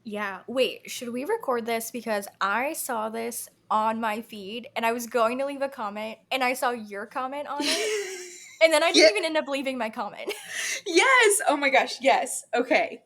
Yeah. Wait, should we record this? Because I saw this on my feed and I was going to leave a comment and I saw your comment on it. And then I Yeah. didn't even end up leaving my comment. Yes. Oh my gosh. Yes. Okay.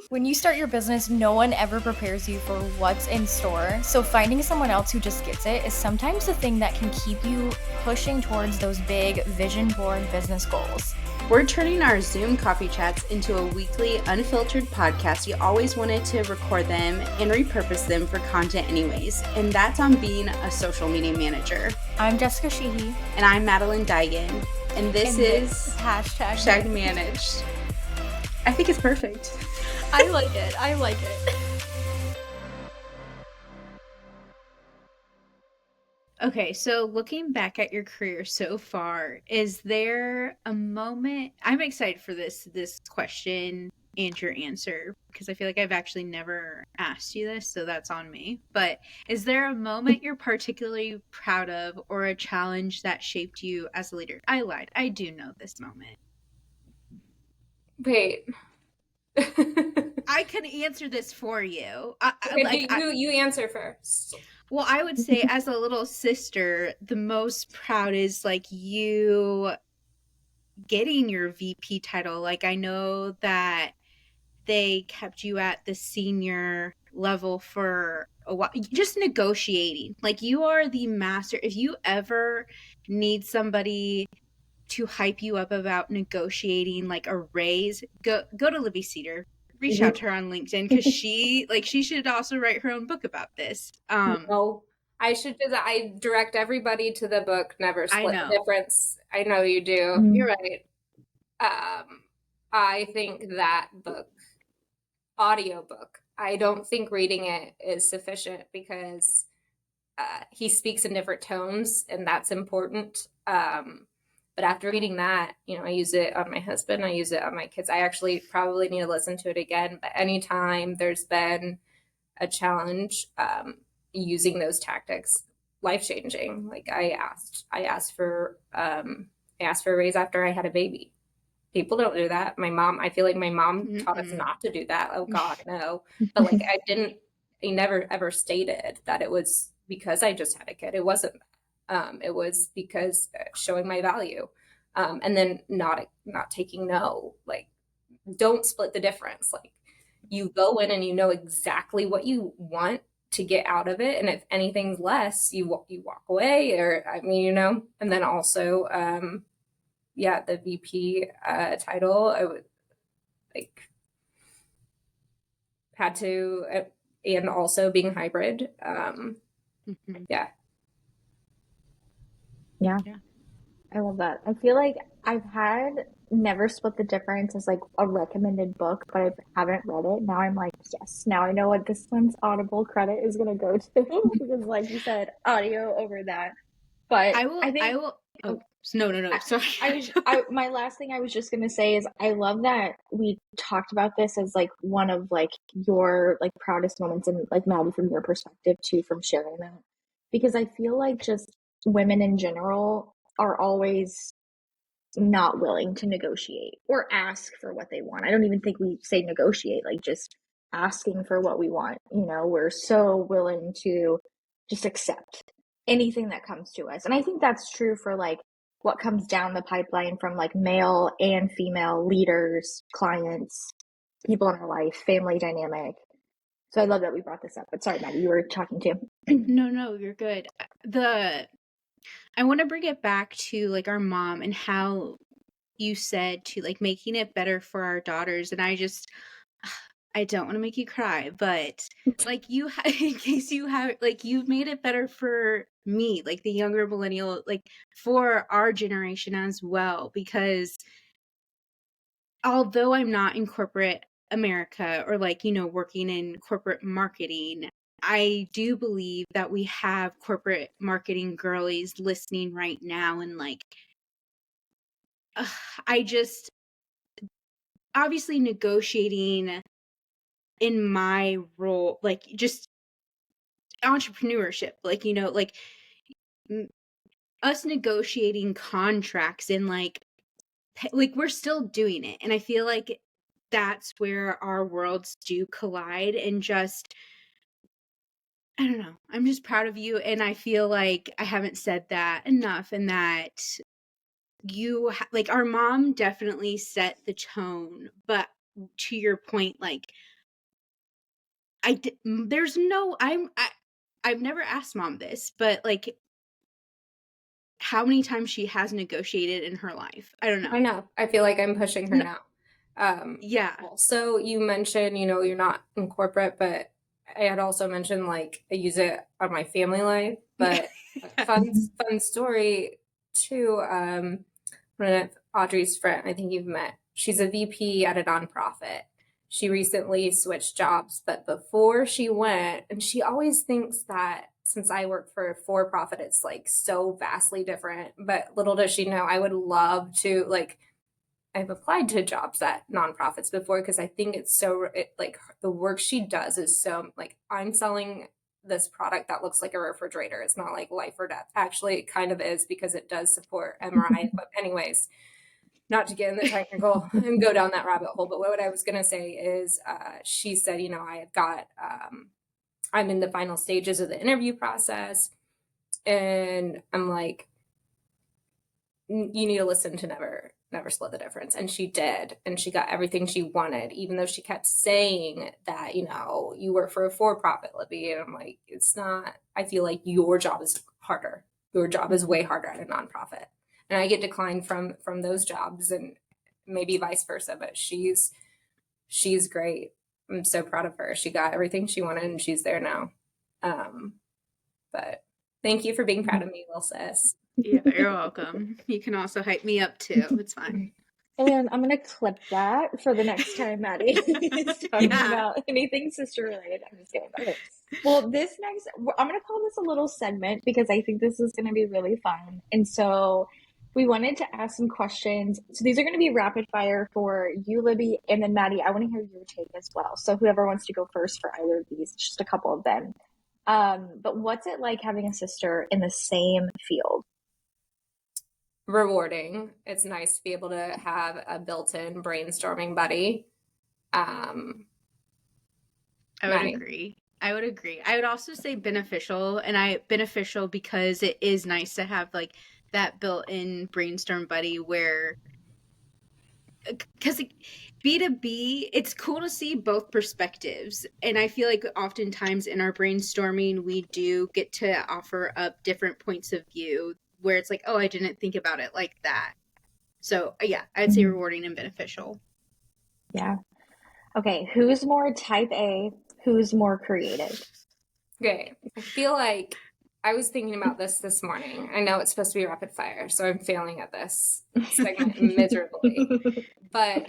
When you start your business, no one ever prepares you for what's in store. So finding someone else who just gets it is sometimes the thing that can keep you pushing towards those big vision board business goals. We're turning our Zoom coffee chats into a weekly, unfiltered podcast. You always wanted to record them and repurpose them for content anyways, and that's on being a social media manager. I'm Jessica Sheehy. And I'm Madeline Digan, and this is hashtag managed. I think it's perfect. I like it. I like it. Okay, so looking back at your career so far, is there a moment? I'm excited for this question and your answer because I feel like I've actually never asked you this, so that's on me. But is there a moment you're particularly proud of or a challenge that shaped you as a leader? I lied. I do know this moment. Wait. I can answer this for you. You answer first. Well, I would say as a little sister, the most proud is like you getting your VP title. Like I know that they kept you at the senior level for a while, just negotiating. Like you are the master. If you ever need somebody to hype you up about negotiating like a raise, go to Libby Seder. Reach out to her on LinkedIn because she should also write her own book about this. No, I should do that. I direct everybody to the book Never Split the Difference. I know you do. You're right. I think that book, audiobook, I don't think reading it is sufficient because he speaks in different tones and that's important. But after reading that, I use it on my husband. I use it on my kids. I actually probably need to listen to it again. But anytime there's been a challenge, using those tactics, life-changing. Like I asked for a raise after I had a baby. People don't do that. I feel like my mom taught us not to do that. Oh God, no. But like I never ever stated that it was because I just had a kid. It wasn't. It was because showing my value. And then not taking no. Like don't split the difference. Like you go in and you know exactly what you want to get out of it, and if anything's less, you walk away. Or and then also the VP title, I would had to, and also being hybrid. Yeah, I love that. I feel like I've had Never Split the Difference as like a recommended book, but I haven't read it. Now I'm like, yes, now I know what this one's Audible credit is going to go to because, like you said, audio over that. But I will. Oh, no. Sorry. My last thing I was just going to say is I love that we talked about this as like one of like your like proudest moments, and like Maddie, from your perspective too, from sharing that, because I feel like just women in general are always not willing to negotiate or ask for what they want. I don't even think we say negotiate, like just asking for what we want. We're so willing to just accept anything that comes to us. And I think that's true for like what comes down the pipeline from like male and female leaders, clients, people in our life, family dynamic. So I love that we brought this up. But sorry, Maddie, you were talking too. No, you're good. I want to bring it back to like our mom and how you said to like making it better for our daughters. And I don't want to make you cry, but like in case you have, like you've made it better for me, like the younger millennial, like for our generation as well, because although I'm not in corporate America or like, working in corporate marketing, I do believe that we have corporate marketing girlies listening right now. And like, I just obviously negotiating in my role, like just entrepreneurship, like, like us negotiating contracts and like we're still doing it. And I feel like that's where our worlds do collide, and just, I don't know. I'm just proud of you, and I feel like I haven't said that enough, and that like, our mom definitely set the tone, but to your point, like, there's no, I've never asked mom this, but like, how many times she has negotiated in her life. I don't know. I know. I feel like I'm pushing her No, now. yeah. Also, you mentioned, you're not in corporate, but I had also mentioned like I use it on my family life. But fun story too. One of Audrey's friend, I think you've met. She's a VP at a nonprofit. She recently switched jobs, but before she went, and she always thinks that since I work for a for-profit, it's like so vastly different. But little does she know, I would love to, like, I've applied to jobs at nonprofits before because I think it's so, like, the work she does is so, like, I'm selling this product that looks like a refrigerator. It's not like life or death. Actually, it kind of is because it does support MRI. But anyways, not to get in the technical and go down that rabbit hole, but what I was going to say is she said, I have got, I'm in the final stages of the interview process. And I'm like, you need to listen to Never Split the Difference. And she did. And she got everything she wanted, even though she kept saying that, you work for a for-profit, Libby. And I'm like, it's not, I feel like your job is harder. Your job is way harder at a nonprofit. And I get declined from those jobs, and maybe vice versa, but she's great. I'm so proud of her. She got everything she wanted and she's there now. But thank you for being proud of me, little sis. Yeah, you're welcome. You can also hype me up too. It's fine. And I'm going to clip that for the next time Maddie is talking about anything sister related. I'm just kidding. Okay. Well, this next, I'm going to call this a little segment because I think this is going to be really fun. And so we wanted to ask some questions. So these are going to be rapid fire for you, Libby, and then Maddie, I want to hear your take as well. So whoever wants to go first for either of these, just a couple of them. But what's it like having a sister in the same field? Rewarding. It's nice to be able to have a built-in brainstorming buddy. I would agree. I would also say beneficial, and beneficial because it is nice to have like that built-in brainstorm buddy where, because B2B, it's cool to see both perspectives. And I feel like oftentimes in our brainstorming, we do get to offer up different points of view where it's like, oh, I didn't think about it like that. So yeah, I'd say rewarding and beneficial. Yeah. Okay. Who's more type A? Who's more creative? Okay. I feel like I was thinking about this morning. I know it's supposed to be rapid fire, so I'm failing at this segment miserably. But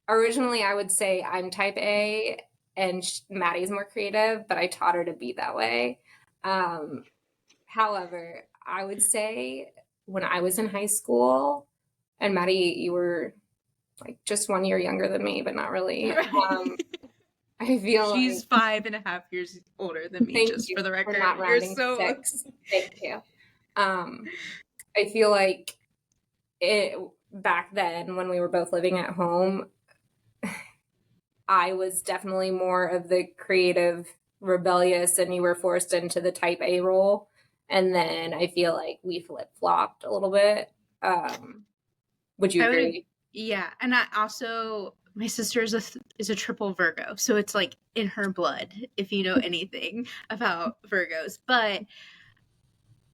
originally I would say I'm type A and Maddie's more creative, but I taught her to be that way. However, I would say when I was in high school, and Maddie, you were like just 1 year younger than me, but not really. I feel she's 5.5 years older than me, just for the record. We're not rounding to 6. Thank you. I feel like back then when we were both living at home, I was definitely more of the creative, rebellious, and you were forced into the type A role. And then I feel like we flip-flopped a little bit. Would you agree? Yeah. And I also, my sister is a triple Virgo. So it's like in her blood, if you know anything about Virgos. But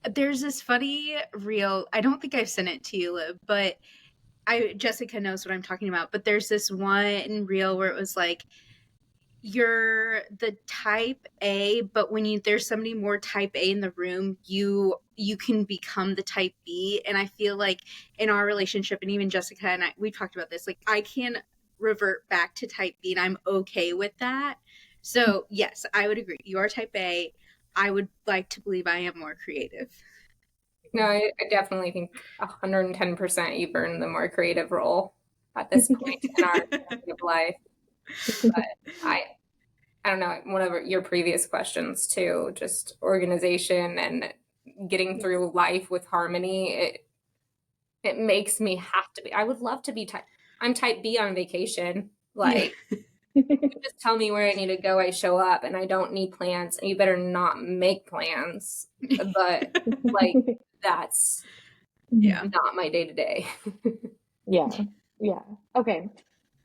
there's this funny reel. I don't think I've sent it to you, Lib, but Jessica knows what I'm talking about. But there's this one reel where it was like, you're the type A, but when there's somebody more type A in the room, you can become the type B. And I feel like in our relationship, and even Jessica and we talked about this, like I can revert back to type B and I'm okay with that. So yes, I would agree. You are type A. I would like to believe I am more creative. No, I definitely think 110% you've earned the more creative role at this point in our life. But I don't know, one of your previous questions too, just organization and getting through life with harmony, it makes me have to be. I would love to be I'm type B on vacation. Like, just tell me where I need to go. I show up, and I don't need plans. And you better not make plans. But like, that's not my day to day. Yeah. Okay.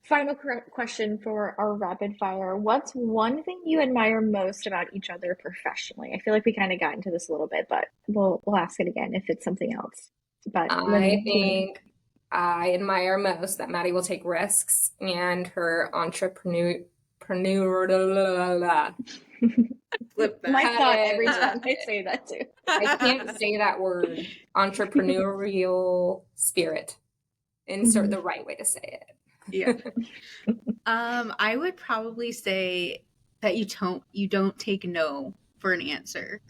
Final question for our rapid fire. What's one thing you admire most about each other professionally? I feel like we kind of got into this a little bit, but we'll ask it again if it's something else. But I think I admire most that Maddie will take risks and her entrepreneur. Flip that. My thought every time I say that too. I can't say that word. Entrepreneurial spirit. Insert the right way to say it. Yeah. I would probably say that you don't take no for an answer.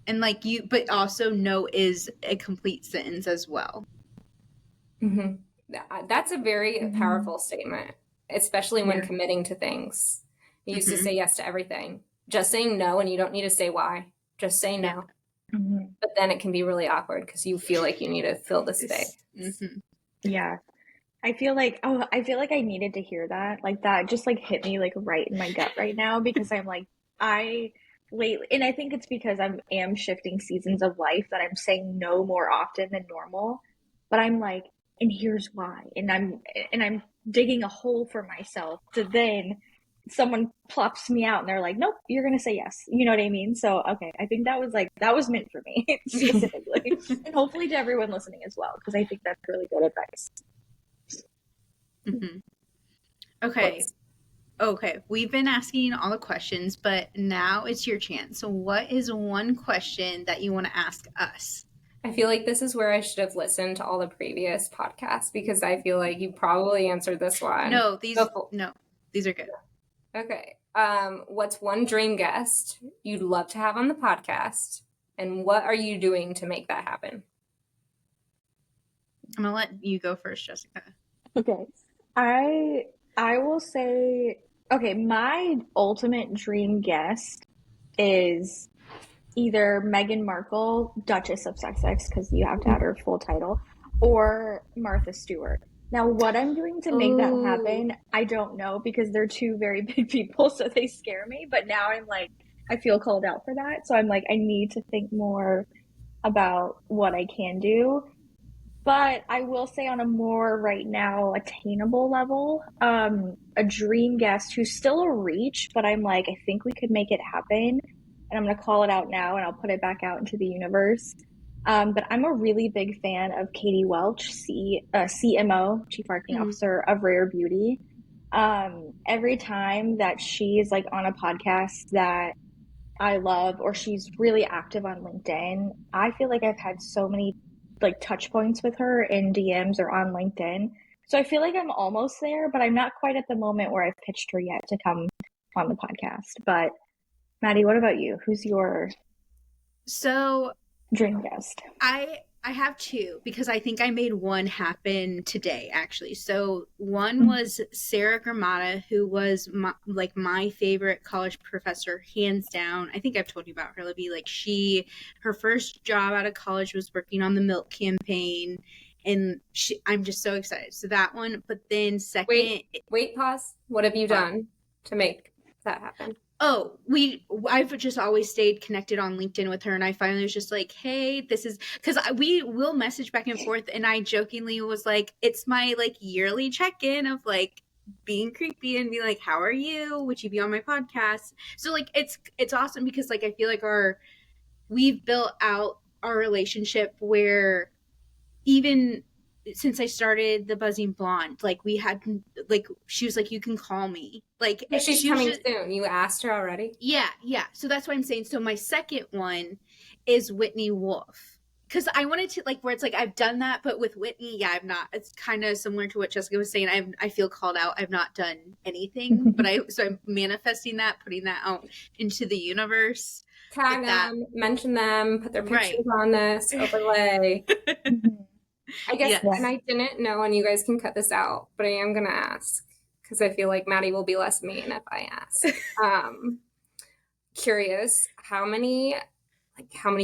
And like but also no is a complete sentence as well. Mm-hmm. That's a very powerful statement, especially when committing to things. You used to say yes to everything. Just saying no, and you don't need to say why. Just say no. But then it can be really awkward because you feel like you need to fill the space. Yeah. I feel like I needed to hear that. Like that just like hit me like right in my gut right now because I'm like, lately, and I think it's because I am shifting seasons of life that I'm saying no more often than normal. But I'm like, and here's why. And I'm digging a hole for myself to then someone plops me out and they're like, nope, you're gonna say yes. You know what I mean? So okay, I think that was meant for me specifically. And hopefully to everyone listening as well, because I think that's really good advice. Okay, we've been asking all the questions, but now it's your chance. So what is one question that you want to ask us? I feel like this is where I should have listened to all the previous podcasts because I feel like you probably answered this one. No, these are good. Okay. What's one dream guest you'd love to have on the podcast, and what are you doing to make that happen? I'm gonna let you go first, Jessica. Okay. I will say, okay, my ultimate dream guest is either Meghan Markle, Duchess of Sussex, because you have to add her full title, or Martha Stewart. Now, what I'm doing to make that happen, I don't know, because they're two very big people, so they scare me. But now I'm like, I feel called out for that. So I'm like, I need to think more about what I can do. But I will say on a more right now attainable level, a dream guest who's still a reach, but I'm like, I think we could make it happen. And I'm going to call it out now and I'll put it back out into the universe. But I'm a really big fan of Katie Welch, CMO, Chief Marketing Officer of Rare Beauty. Every time that she's like on a podcast that I love, or she's really active on LinkedIn, I feel like I've had so many like touch points with her in DMs or on LinkedIn. So I feel like I'm almost there, but I'm not quite at the moment where I've pitched her yet to come on the podcast. But Maddie, what about you? Who's your dream guest? I have two because I think I made one happen today, actually. So one was Sarah Gramata, who was my favorite college professor, hands down. I think I've told you about her, Libby. Like her first job out of college was working on the milk campaign, and I'm just so excited. So that one, but then second... Wait, pause. What have you done to make that happen? Oh, I've just always stayed connected on LinkedIn with her, and I finally was just like, hey, this is, because we will message back and forth, and I jokingly was like, it's my like yearly check-in of like being creepy and be like, how are you? Would you be on my podcast? So like, it's awesome because like, I feel like we've built out our relationship where even since I started the Buzzing Blonde, like we had, like she was like, you can call me. Like she's coming soon. You asked her already? Yeah. So that's what I'm saying. So my second one is Whitney Wolf. Because I wanted to like where it's like I've done that, but with Whitney, I've not. It's kind of similar to what Jessica was saying. I feel called out. I've not done anything, but I'm manifesting that, putting that out into the universe. Tag them, mention them, put their pictures on this overlay. I guess, and I didn't know, and you guys can cut this out, but I am going to ask, because I feel like Maddie will be less mean if I ask. Curious, how many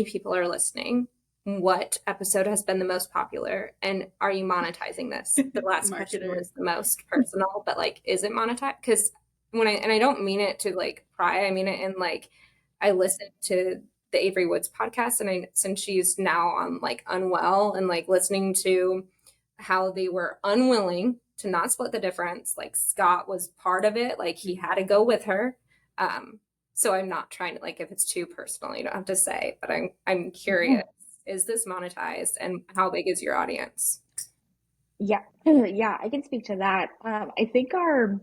people are listening, what episode has been the most popular and are you monetizing this? The last question was the most personal, but like, is it monetized? Because I don't mean it to like pry, I mean it in like, I listened to the Avery Woods podcast, and since she's now on like unwell, and like listening to how they were unwilling to not split the difference, like Scott was part of it, like he had to go with her. So I'm not trying to, like, if it's too personal, you don't have to say, but I'm curious, is this monetized, and how big is your audience? Yeah, I can speak to that. I think our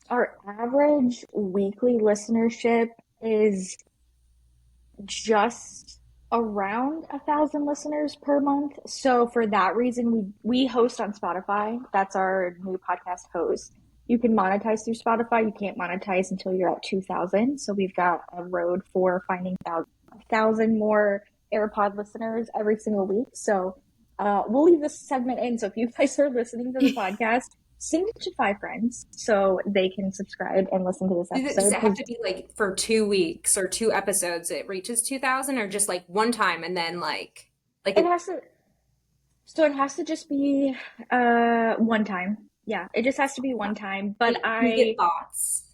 average weekly listenership is just around 1,000 listeners per month. So for that reason, we host on Spotify. That's our new podcast host. You can monetize through Spotify. You can't monetize until you're at 2,000. So we've got a road for finding 1,000 more AirPod listeners every single week. So we'll leave this segment in. So if you guys are listening to the podcast, send it to 5 friends so they can subscribe and listen to this episode. Does it have to be like for 2 weeks or 2 episodes it reaches 2,000, or just like one time and then like it has to? So it has to just be one time. Yeah, it just has to be one time. But you get thoughts.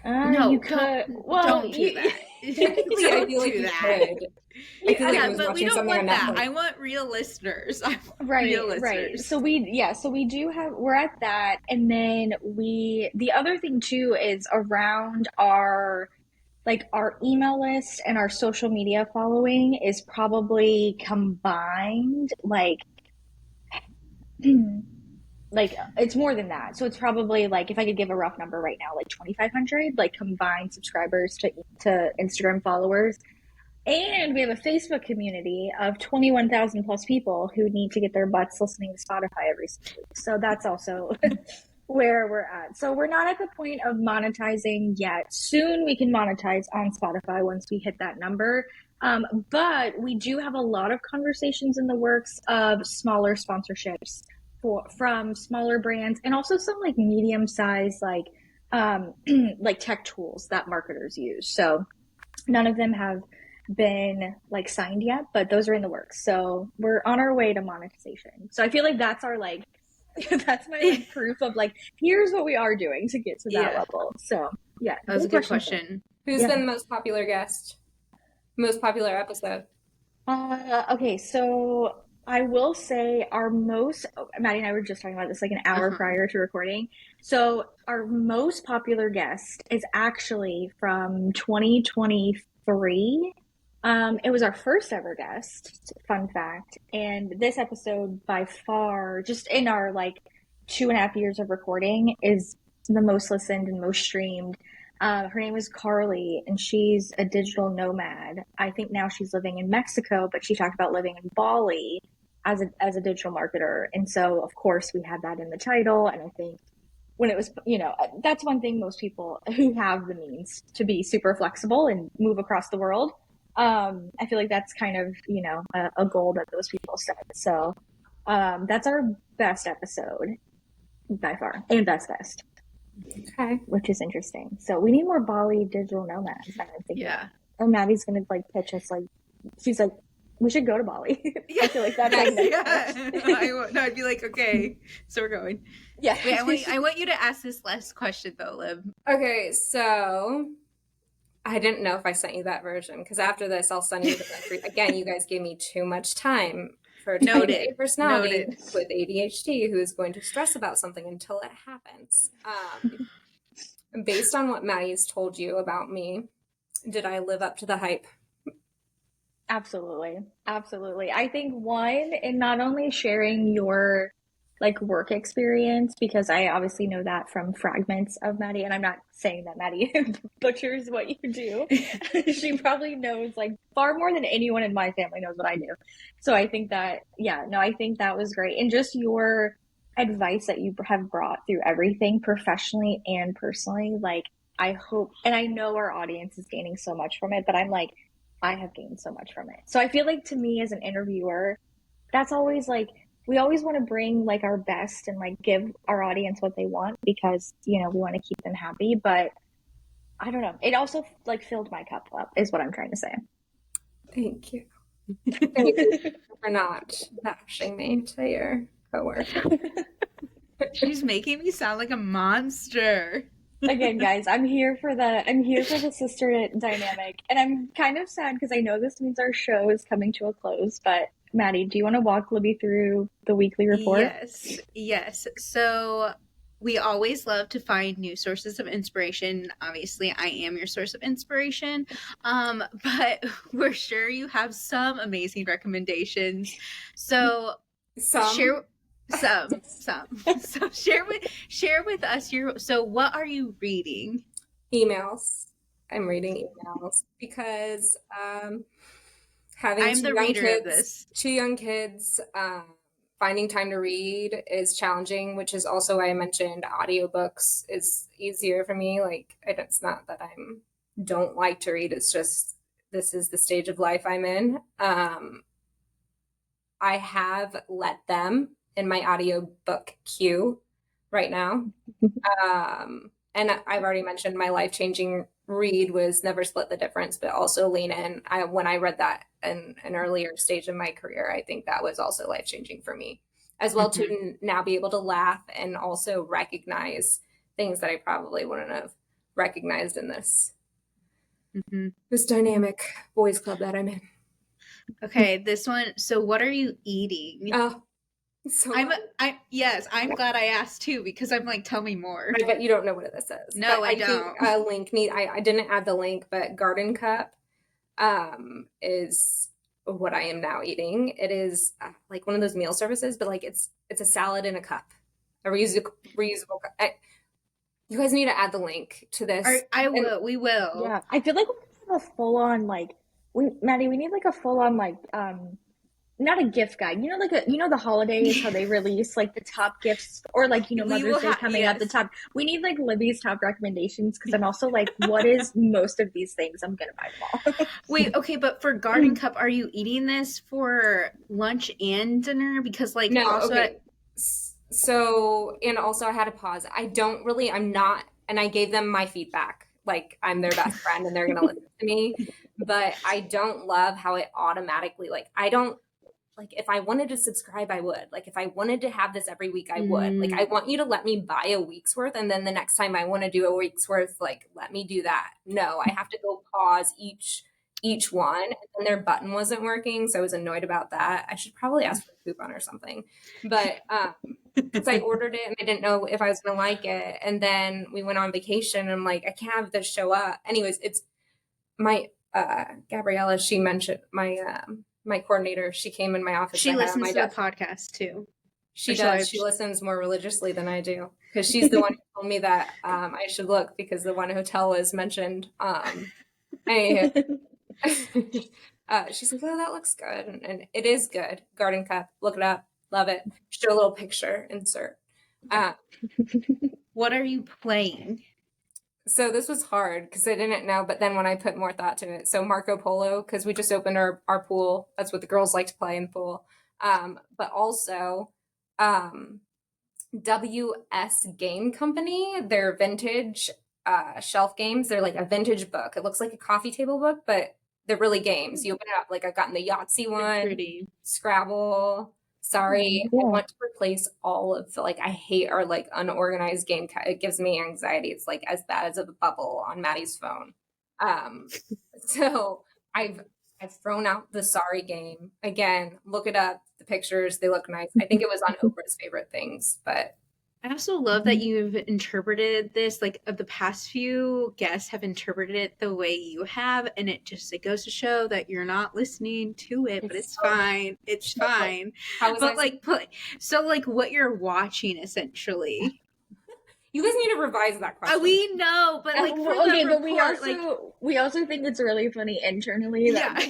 No, you could. Well, don't do that. I feel like you could. I feel like I was but we watching don't something want on that. Netflix. I want real listeners. Right. So we do have, we're at that. And then the other thing too is around our email list and our social media following is probably combined, like it's more than that. So it's probably like, if I could give a rough number right now, like 2,500 like combined subscribers to Instagram followers. And we have a Facebook community of 21,000 plus people who need to get their butts listening to Spotify every single week. So that's also where we're at. So we're not at the point of monetizing yet. Soon we can monetize on Spotify once we hit that number. But we do have a lot of conversations in the works of smaller sponsorships from smaller brands, and also some like medium sized like tech tools that marketers use. So none of them have been like signed yet, but those are in the works. So we're on our way to monetization. So I feel like that's our like that's my like proof of like, here's what we are doing to get to that level. So yeah, that was a good question. Who's been the most popular guest? Most popular episode? Okay, so I will say Maddie and I were just talking about this like an hour prior to recording. So our most popular guest is actually from 2023. It was our first ever guest, fun fact. And this episode by far, just in our like 2.5 years of recording, is the most listened and most streamed. Her name is Carly, and she's a digital nomad. I think now she's living in Mexico, but she talked about living in Bali as a digital marketer. And so of course we had that in the title. And I think when it was, that's one thing most people who have the means to be super flexible and move across the world. I feel like that's kind of, a goal that those people set. So that's our best episode by far, and best. Okay. Which is interesting. So we need more Bali digital nomads. I'm thinking. Yeah. And Maddie's gonna like pitch us like, she's like, we should go to Bali. I feel like that's like I'd be like, okay, so we're going. Yeah. Wait, I want you to ask this last question though, Lib. Okay, so I didn't know if I sent you that version, because after this I'll send you the country. Again, you guys gave me too much time for a type A personality with ADHD who is going to stress about something until it happens. Based on what Maddie's told you about me, did I live up to the hype? Absolutely. I think one, in not only sharing your like work experience, because I obviously know that from fragments of Maddie, and I'm not saying that Maddie butchers what you do. She probably knows like far more than anyone in my family knows what I do. So I think that, I think that was great. And just your advice that you have brought through everything professionally and personally, like I hope, and I know our audience is gaining so much from it, but I'm like, I have gained so much from it. So I feel like to me as an interviewer, that's always like, we always want to bring like our best and like give our audience what they want, because, we want to keep them happy. But I don't know. It also like filled my cup up is what I'm trying to say. Thank you. Thank you for not bashing me to your coworker. She's making me sound like a monster. Again, guys, I'm here for the sister dynamic, and I'm kind of sad because I know this means our show is coming to a close. But Maddie, do you want to walk Libby through the weekly report? Yes. So we always love to find new sources of inspiration. Obviously, I am your source of inspiration, but we're sure you have some amazing recommendations. So Some. So share with us so what are you reading? Emails. I'm reading emails because having I'm the reader of this. 2 young kids, finding time to read is challenging, which is also why I mentioned audiobooks is easier for me. Like, it's not that I don't like to read. It's just, this is the stage of life I'm in. I have let them in my audiobook queue right now. And I've already mentioned my life-changing read was Never Split the Difference, but also Lean In. When I read that in an earlier stage of my career, I think that was also life-changing for me as well, to now be able to laugh and also recognize things that I probably wouldn't have recognized in this dynamic boys club that I'm in. Okay, this one. So what are you eating? Oh, so I'm glad I asked too, because I'm like, tell me more. I bet you don't know what this is. No, but I don't. Think a link I didn't add the link, but Garden Cup is what I am now eating. It is like one of those meal services, but like it's a salad in a cup, a reusable cup. You guys need to add the link to this. We will. Yeah, I feel like we have a full on Maddie, we need like a full on not a gift guide. You know, the holidays, how they release like the top gifts, or like, Mother's Day coming up, the top. We need like Libby's top recommendations, because I'm also like, what is most of these things? I'm gonna buy them all. Wait, okay, but for Garden Cup, are you eating this for lunch and dinner? Because like, no, also okay. So, and also I had to pause. I'm not, and I gave them my feedback. Like, I'm their best friend and they're going to listen to me, but I don't love how it automatically, if I wanted to subscribe, I would. Like, if I wanted to have this every week, I would. Like, I want you to let me buy a week's worth, and then the next time I want to do a week's worth, like, let me do that. No, I have to go pause each one, and their button wasn't working, so I was annoyed about that. I should probably ask for a coupon or something. But because I ordered it and I didn't know if I was going to like it, and then we went on vacation, and I'm like, I can't have this show up. Anyways, it's my Gabriella, she mentioned my coordinator, she came in my office. She listens to the podcast too. She does. She listens more religiously than I do, because she's the one who told me that I should look, because the one hotel was mentioned. She's like, oh, that looks good. And it is good. Garden Cup. Look it up. Love it. Show a little picture insert. What are you playing? So this was hard because I didn't know, but then when I put more thought to it, so Marco Polo, because we just opened our pool. That's what the girls like to play in the pool. But also WS Game Company, their vintage shelf games. They're like a vintage book. It looks like a coffee table book, but they're really games. You open it up, like I've gotten the Yahtzee one, Pretty. Scrabble. Sorry, I want to replace all of the, I hate our unorganized game. It gives me anxiety. It's like as bad as a bubble on Maddie's phone. So I've thrown out the Sorry game. Again, look it up. The pictures, they look nice. I think it was on Oprah's favorite things, but I also love that you've interpreted this, of the past few guests have interpreted it the way you have, and it goes to show that you're not listening to it, but it's fine. It's fine. But what you're watching, essentially. You guys need to revise that question. We know, but we also think it's really funny internally that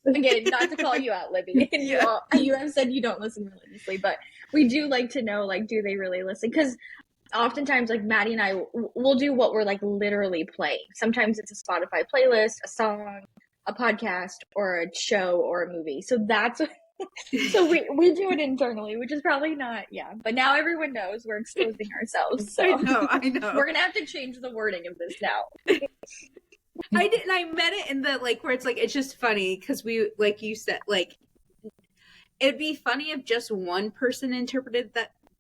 again, not to call you out, Libby. You have said you don't listen religiously, but we do like to know, do they really listen? Because oftentimes, Maddie and I will do what we're literally playing. Sometimes it's a Spotify playlist, a song, a podcast, or a show, or a movie. So that's so we do it internally, which is probably not But now everyone knows we're exposing ourselves. So I know. We're gonna have to change the wording of this now. I didn't. I meant it in the like where it's like it's just funny because we like you said like it'd be funny if just one person interpreted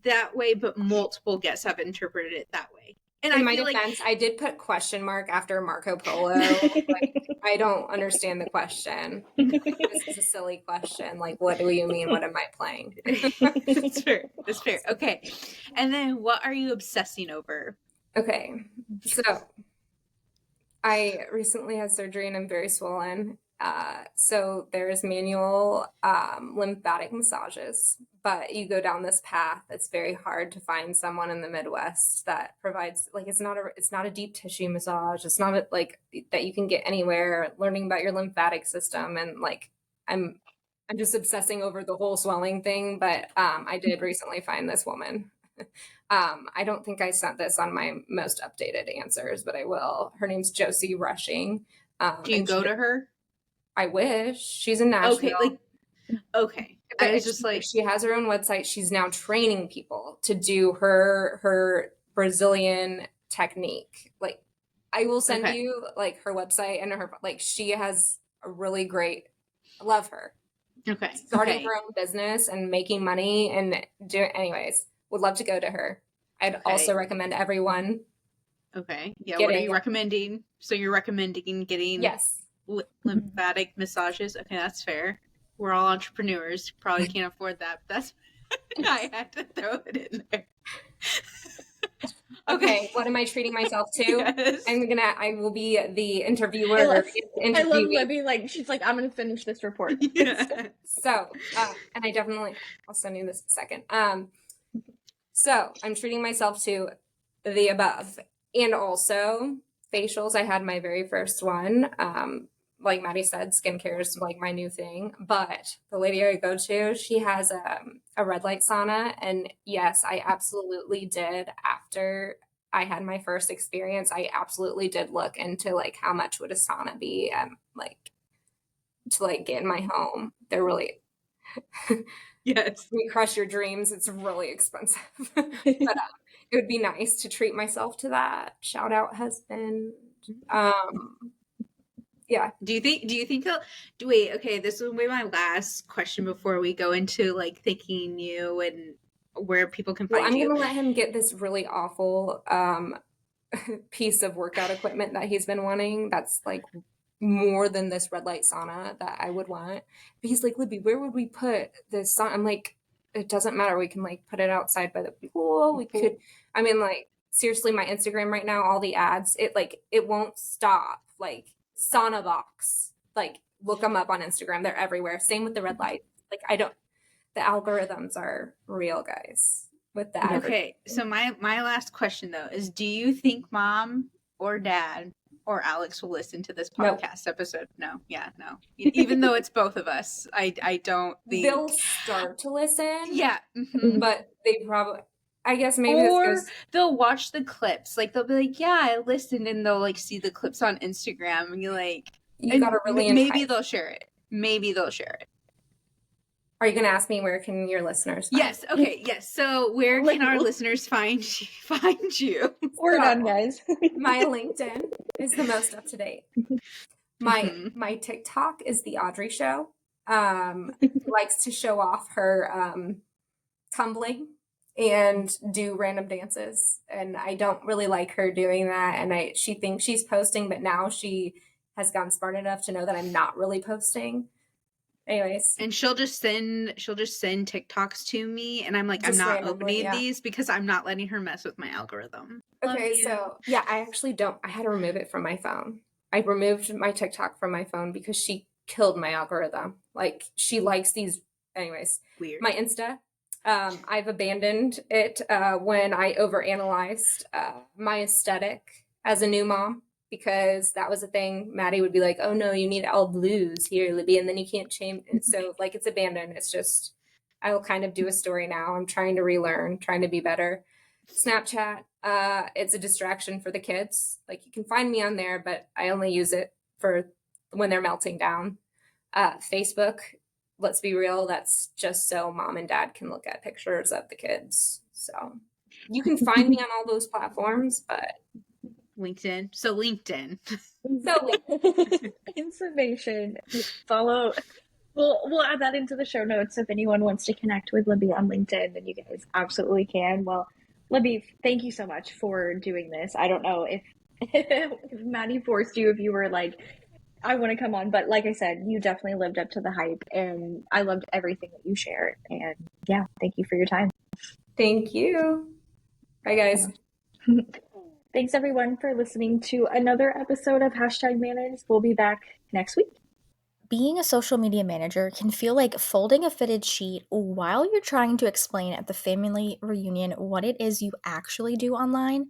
that way, but multiple guests have interpreted it that way. And in I my feel defense, I did put question mark after Marco Polo. Like, I don't understand the question. This is a silly question. Like, what do you mean? What am I playing? That's fair. That's fair. Okay. And then what are you obsessing over? Okay. So I recently had surgery and I'm very swollen. So there's manual lymphatic massages, but you go down this path. It's very hard to find someone in the Midwest that provides like it's not a deep tissue massage. It's not like that you can get anywhere. Learning about your lymphatic system and like I'm just obsessing over the whole swelling thing. But I did recently find this woman. I don't think I sent this on my most updated answers, but I will. Her name's Josie Rushing. Do you go to her? I wish. She's in Nashville. Okay. But I was just like she has her own website. She's now training people to do her Brazilian technique. Like I will send you like her website and her like she has a really great I love her. Okay. Starting her own business and making money and anyways, would love to go to her. I'd also recommend everyone. Okay. Yeah, what are you recommending? So you're recommending getting lymphatic massages? Okay, that's fair. We're all entrepreneurs. Probably can't afford that. But that's I had to throw it in there. Okay, what am I treating myself to? Yes. I will be the interviewer. I love Libby. Like she's like, I'm gonna finish this report. Yeah. So, and I'll send you this in a second. So I'm treating myself to the above, and also facials. I had my very first one. Like Maddie said, skincare is like my new thing. But the lady I go to, she has a red light sauna, and yes, I absolutely did. After I had my first experience, I absolutely did look into like how much would a sauna be, like to like get in my home. They're really yes, we crush your dreams. It's really expensive, but it would be nice to treat myself to that. Shout out husband. Yeah. Do you think wait, okay, this will be my last question before we go into like thanking you and where people can find you. I'm gonna let him get this really awful piece of workout equipment that he's been wanting. That's like more than this red light sauna that I would want. But he's like, Libby, where would we put this sauna? I'm like, it doesn't matter. We can like put it outside by the pool. We could, I mean, like seriously, my Instagram right now, all the ads, it won't stop. Like sauna box, like look them up on Instagram. They're everywhere. Same with the red light. Like the algorithms are real, guys. With that. Okay, so my last question though is, do you think mom or dad or Alex will listen to this podcast episode? No. Even though it's both of us, I don't think they'll start to listen. Yeah, but they probably. I guess maybe they'll watch the clips. Like they'll be like, "Yeah, I listened," and they'll like see the clips on Instagram, and you're like, "You gotta really." Maybe they'll share it. Are you going to ask me where can your listeners find Yes. Okay. Yes. So where can our listeners find you? We're done, guys. My LinkedIn is the most up to date. My TikTok is the Audrey Show. Likes to show off her tumbling and do random dances. And I don't really like her doing that. And she thinks she's posting, but now she has gotten smart enough to know that I'm not really posting. Anyways, and she'll just send TikToks to me, and I'm like, I'm not opening these because I'm not letting her mess with my algorithm. Okay, so yeah, I actually don't. I had to remove it from my phone. I removed my TikTok from my phone because she killed my algorithm. Like she likes these. Anyways, weird. My Insta, I've abandoned it when I overanalyzed my aesthetic as a new mom. Because that was a thing. Maddie would be like, oh no, you need all blues here, Libby, and then you can't change. And so like it's abandoned. It's just, I will kind of do a story now. I'm trying to relearn, trying to be better. Snapchat, it's a distraction for the kids. Like you can find me on there, but I only use it for when they're melting down. Facebook, let's be real, that's just so mom and dad can look at pictures of the kids. So you can find me on all those platforms, but LinkedIn. So LinkedIn. So Information. Follow. We'll add that into the show notes. If anyone wants to connect with Libby on LinkedIn, then you guys absolutely can. Well, Libby, thank you so much for doing this. I don't know if Maddie forced you, if you were like, I want to come on, but like I said, you definitely lived up to the hype, and I loved everything that you shared. And yeah, thank you for your time. thank you. Bye, guys. Thanks everyone for listening to another episode of #Managed. We'll be back next week. Being a social media manager can feel like folding a fitted sheet while you're trying to explain at the family reunion what it is you actually do online,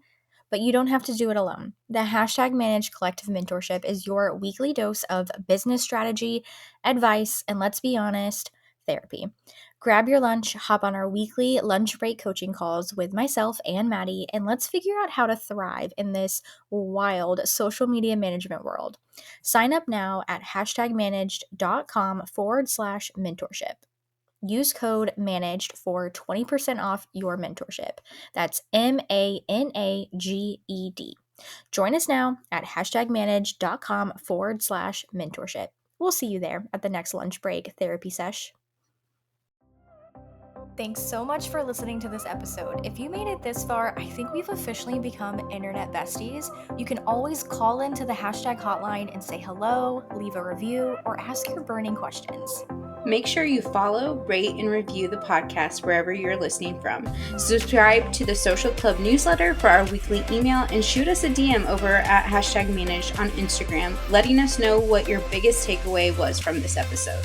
but you don't have to do it alone. The #Managed Collective Mentorship is your weekly dose of business strategy, advice, and let's be honest, therapy. Grab your lunch, hop on our weekly lunch break coaching calls with myself and Maddie, and let's figure out how to thrive in this wild social media management world. Sign up now at #managed.com/mentorship. Use code MANAGED for 20% off your mentorship. That's MANAGED. Join us now at #managed.com/mentorship. We'll see you there at the next lunch break therapy sesh. Thanks so much for listening to this episode. If you made it this far, I think we've officially become internet besties. You can always call into the hotline and say hello, leave a review, or ask your burning questions. Make sure you follow, rate, and review the podcast wherever you're listening from. Subscribe to the Social Club newsletter for our weekly email, and shoot us a DM over at #managed on Instagram, letting us know what your biggest takeaway was from this episode.